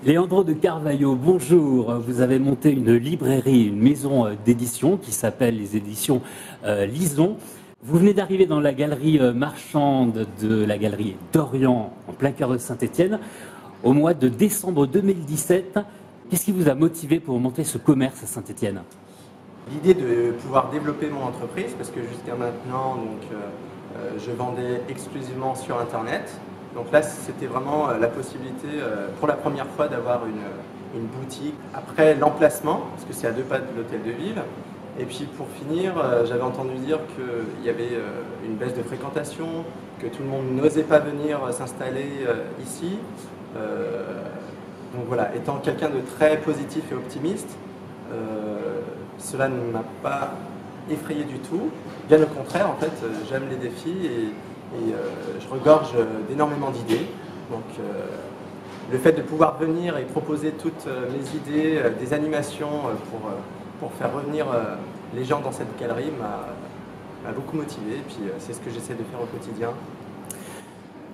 Leandro de Carvalho, bonjour. Vous avez monté une librairie, une maison d'édition qui s'appelle les éditions Lison. Vous venez d'arriver dans la galerie marchande de la galerie d'Orient, en plein cœur de Saint-Étienne, au mois de décembre 2017. Qu'est-ce qui vous a motivé pour monter ce commerce à Saint-Étienne? L'idée de pouvoir développer mon entreprise, parce que jusqu'à maintenant, je vendais exclusivement sur Internet. Donc là, c'était vraiment la possibilité, pour la première fois, d'avoir une boutique. Après, l'emplacement, parce que c'est à 2 pas de l'hôtel de ville. Et puis pour finir, j'avais entendu dire qu'il y avait une baisse de fréquentation, que tout le monde n'osait pas venir s'installer ici. Donc voilà, étant quelqu'un de très positif et optimiste, cela ne m'a pas effrayé du tout. Bien au contraire, en fait, j'aime les défis et je regorge d'énormément d'idées. Donc le fait de pouvoir venir et proposer toutes mes idées, des animations pour faire revenir les gens dans cette galerie m'a beaucoup motivé. Et puis c'est ce que j'essaie de faire au quotidien.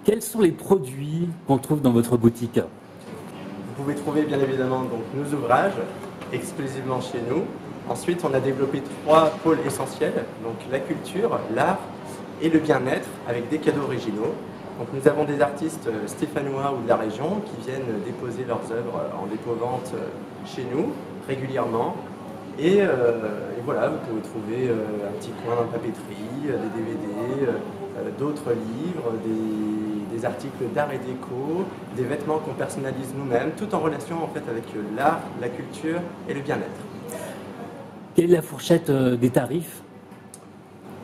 Quels sont les produits qu'on trouve dans votre boutique? Vous pouvez trouver bien évidemment donc, nos ouvrages exclusivement chez nous. Ensuite, on a développé 3 pôles essentiels, donc la culture, l'art et le bien-être, avec des cadeaux originaux. Donc, nous avons des artistes stéphanois ou de la région qui viennent déposer leurs œuvres en dépôt-vente chez nous régulièrement. Et voilà, vous pouvez trouver un petit coin en papeterie, des DVD, d'autres livres, des articles d'art et déco, des vêtements qu'on personnalise nous-mêmes, tout en relation en fait avec l'art, la culture et le bien-être. Quelle est la fourchette des tarifs?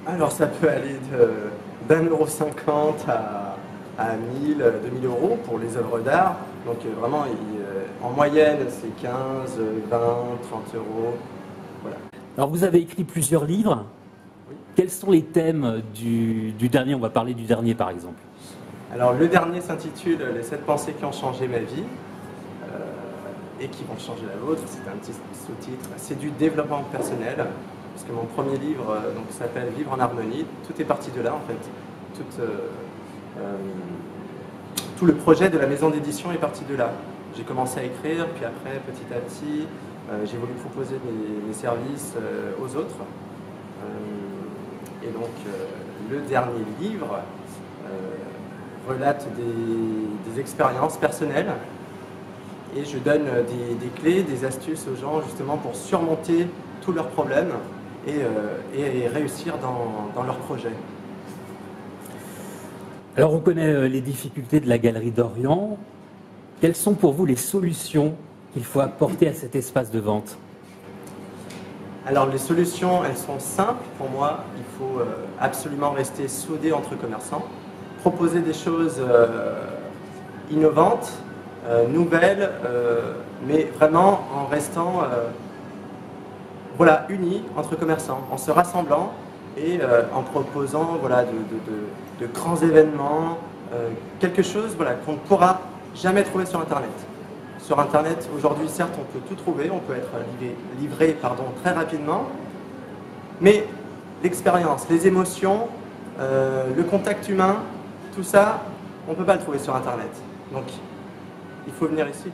Alors ça peut aller d'1,50 € à 1000, 2000 € pour les œuvres d'art. Donc vraiment, en moyenne, c'est 15, 20, 30 €. Voilà. Alors vous avez écrit plusieurs livres. Oui. Quels sont les thèmes du dernier? On va parler du dernier par exemple. Alors le dernier s'intitule « Les 7 pensées qui ont changé ma vie ». Et qui vont changer la vôtre, c'est un petit sous-titre, c'est du développement personnel, parce que mon premier livre s'appelle Vivre en harmonie, tout est parti de là en fait, tout le projet de la maison d'édition est parti de là. J'ai commencé à écrire, puis après petit à petit, j'ai voulu proposer mes services aux autres, et donc le dernier livre relate des expériences personnelles. Et je donne des clés, des astuces aux gens justement pour surmonter tous leurs problèmes et réussir dans leurs projets. Alors on connaît les difficultés de la galerie d'Orient. Quelles sont pour vous les solutions qu'il faut apporter à cet espace de vente? Alors les solutions, elles sont simples pour moi. Il faut absolument rester soudé entre commerçants, proposer des choses innovantes, nouvelles, mais vraiment en restant unis entre commerçants, en se rassemblant et en proposant de grands événements, quelque chose qu'on ne pourra jamais trouver sur Internet. Sur Internet, aujourd'hui, certes, on peut tout trouver, on peut être livré très rapidement, mais l'expérience, les émotions, le contact humain, tout ça, on ne peut pas le trouver sur Internet. Donc, il faut venir ici.